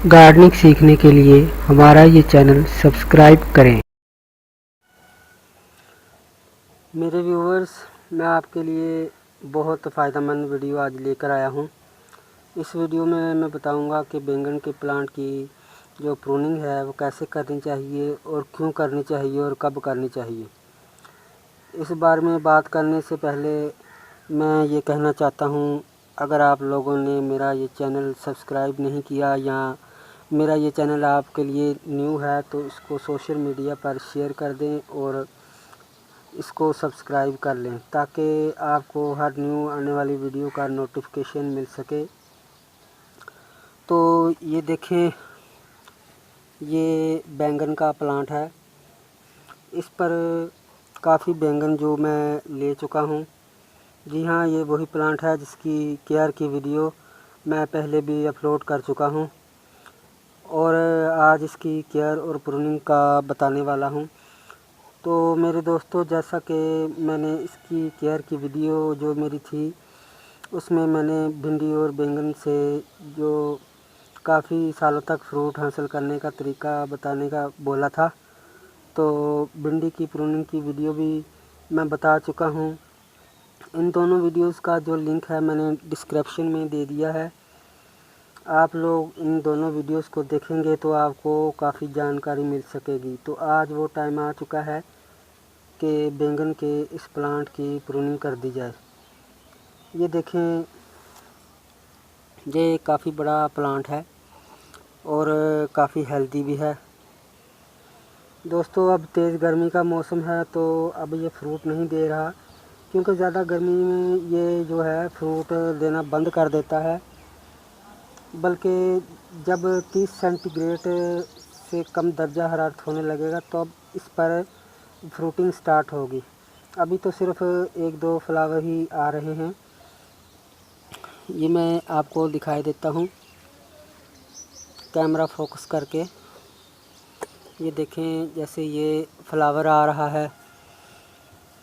Gardening सीखने के लिए हमारा ये चैनल सब्सक्राइब करें। मेरे व्यूअर्स, मैं आपके लिए बहुत फ़ायदेमंद वीडियो आज लेकर आया हूँ। इस वीडियो में मैं बताऊँगा कि बैंगन के प्लांट की जो प्रूनिंग है वो कैसे करनी चाहिए और क्यों करनी चाहिए और कब करनी चाहिए। इस बारे में बात करने से पहले मैं ये कहना चाहता हूँ, अगर आप लोगों ने मेरा ये चैनल सब्सक्राइब नहीं किया या मेरा ये चैनल आपके लिए न्यू है तो इसको सोशल मीडिया पर शेयर कर दें और इसको सब्सक्राइब कर लें ताकि आपको हर न्यू आने वाली वीडियो का नोटिफिकेशन मिल सके। तो ये देखें, ये बैंगन का प्लांट है। इस पर काफ़ी बैंगन जो मैं ले चुका हूँ। जी हाँ, ये वही प्लांट है जिसकी केयर की वीडियो मैं पहले भी अपलोड कर चुका हूँ और आज इसकी केयर और प्रूनिंग का बताने वाला हूँ। तो मेरे दोस्तों, जैसा कि मैंने इसकी केयर की वीडियो जो मेरी थी उसमें मैंने भिंडी और बैंगन से जो काफ़ी सालों तक फ्रूट हासिल करने का तरीका बताने का बोला था, तो भिंडी की प्रूनिंग की वीडियो भी मैं बता चुका हूँ। इन दोनों वीडियोस का जो लिंक है मैंने डिस्क्रिप्शन में दे दिया है। आप लोग इन दोनों वीडियोस को देखेंगे तो आपको काफ़ी जानकारी मिल सकेगी। तो आज वो टाइम आ चुका है कि बैंगन के इस प्लांट की प्रूनिंग कर दी जाए। ये देखें, ये काफ़ी बड़ा प्लांट है और काफ़ी हेल्दी भी है। दोस्तों, अब तेज़ गर्मी का मौसम है तो अब ये फ्रूट नहीं दे रहा, क्योंकि ज़्यादा गर्मी में ये जो है फ्रूट देना बंद कर देता है। बल्कि जब 30 सेंटीग्रेड से कम दर्जा हरारत होने लगेगा तो अब इस पर फ्रूटिंग स्टार्ट होगी। अभी तो सिर्फ एक दो फ्लावर ही आ रहे हैं। ये मैं आपको दिखाई देता हूँ कैमरा फोकस करके। ये देखें, जैसे ये फ्लावर आ रहा है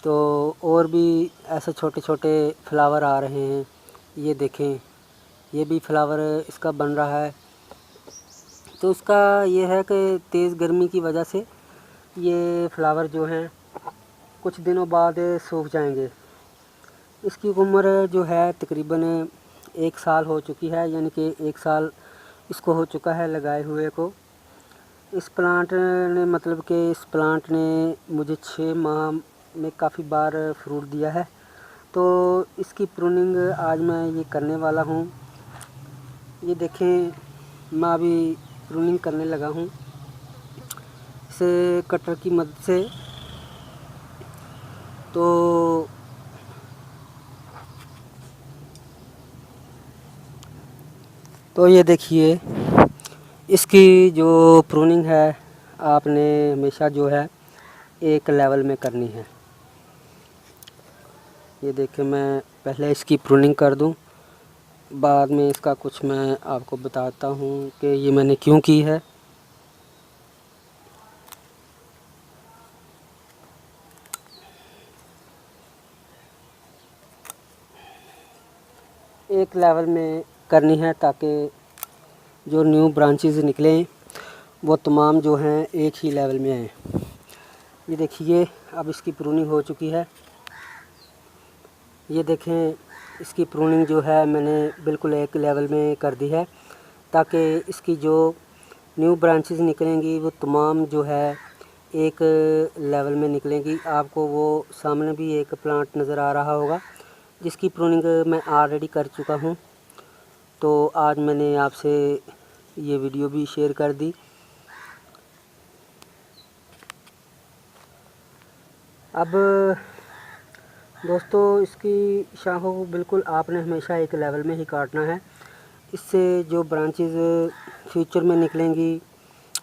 तो और भी ऐसे छोटे छोटे फ्लावर आ रहे हैं। ये देखें, ये भी फ्लावर इसका बन रहा है। तो उसका ये है कि तेज़ गर्मी की वजह से ये फ्लावर जो हैं कुछ दिनों बाद सूख जाएंगे। इसकी उम्र जो है तकरीबन 1 साल हो चुकी है, यानी कि 1 साल इसको हो चुका है लगाए हुए को। इस प्लांट ने मतलब कि इस प्लांट ने मुझे 6 माह में काफ़ी बार फ्रूट दिया है। तो इसकी प्रूनिंग आज मैं ये करने वाला हूँ। ये देखें, मैं अभी प्रूनिंग करने लगा हूँ इसे कटर की मदद से। तो ये देखिए, इसकी जो प्रूनिंग है आपने हमेशा जो है एक लेवल में करनी है। ये देखिए, मैं पहले इसकी प्रूनिंग कर दूं, बाद में इसका कुछ मैं आपको बताता हूँ कि ये मैंने क्यों की है। एक लेवल में करनी है ताकि जो न्यू ब्रांचेस निकलें वो तमाम जो हैं एक ही लेवल में आएँ। ये देखिए, अब इसकी प्रूनिंग हो चुकी है। ये देखें, इसकी प्रूनिंग जो है मैंने बिल्कुल एक लेवल में कर दी है ताकि इसकी जो न्यू ब्रांचेस निकलेंगी वो तमाम जो है एक लेवल में निकलेंगी। आपको वो सामने भी एक प्लांट नज़र आ रहा होगा जिसकी प्रूनिंग मैं ऑलरेडी कर चुका हूँ। तो आज मैंने आपसे ये वीडियो भी शेयर कर दी। अब दोस्तों, इसकी शाखों को बिल्कुल आपने हमेशा एक लेवल में ही काटना है। इससे जो ब्रांचेस फ्यूचर में निकलेंगी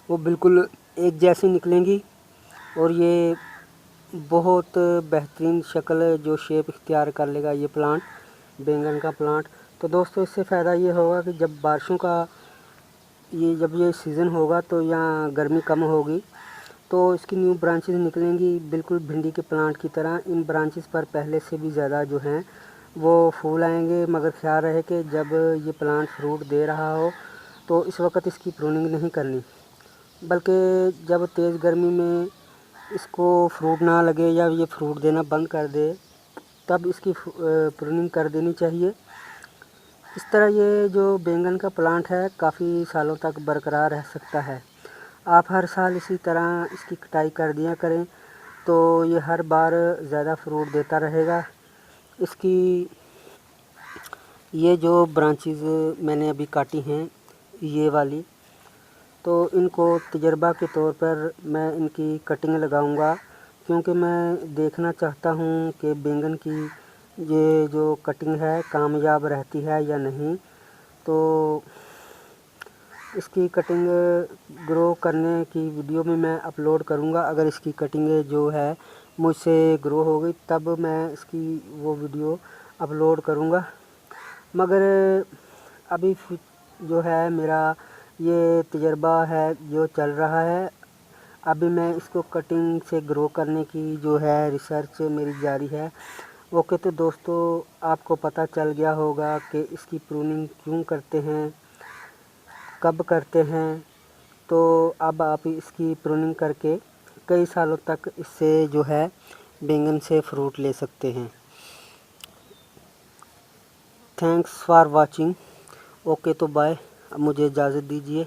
वो बिल्कुल एक जैसी निकलेंगी और ये बहुत बेहतरीन शक्ल जो शेप इख्तियार कर लेगा ये प्लांट, बैंगन का प्लांट। तो दोस्तों, इससे फ़ायदा ये होगा कि जब बारिशों का जब ये सीज़न होगा तो यहाँ गर्मी कम होगी तो इसकी न्यू ब्रांचेस निकलेंगी बिल्कुल भिंडी के प्लांट की तरह। इन ब्रांचेस पर पहले से भी ज़्यादा जो हैं वो फूल आएंगे, मगर ख्याल रहे कि जब ये प्लांट फ्रूट दे रहा हो तो इस वक्त इसकी प्रूनिंग नहीं करनी, बल्कि जब तेज़ गर्मी में इसको फ्रूट ना लगे या ये फ्रूट देना बंद कर दे तब इसकी प्रूनिंग कर देनी चाहिए। इस तरह ये जो बैंगन का प्लांट है काफ़ी सालों तक बरकरार रह सकता है। आप हर साल इसी तरह इसकी कटाई कर दिया करें तो ये हर बार ज़्यादा फ्रूट देता रहेगा। इसकी ये जो ब्रांचेस मैंने अभी काटी हैं ये वाली, तो इनको तजर्बा के तौर पर मैं इनकी कटिंग लगाऊंगा, क्योंकि मैं देखना चाहता हूं कि बैंगन की ये जो कटिंग है कामयाब रहती है या नहीं। तो इसकी कटिंग ग्रो करने की वीडियो में मैं अपलोड करूंगा। अगर इसकी कटिंग जो है मुझसे ग्रो हो गई तब मैं इसकी वो वीडियो अपलोड करूंगा। मगर अभी जो है मेरा ये तजर्बा है जो चल रहा है, अभी मैं इसको कटिंग से ग्रो करने की जो है रिसर्च मेरी जारी है। ओके, तो दोस्तों आपको पता चल गया होगा कि इसकी प्रूनिंग क्यों करते हैं, कब करते हैं। तो अब आप इसकी प्रूनिंग करके कई सालों तक इससे जो है बैंगन से फ्रूट ले सकते हैं। Thanks for watching. ओके, तो बाय, अब मुझे इजाज़त दीजिए।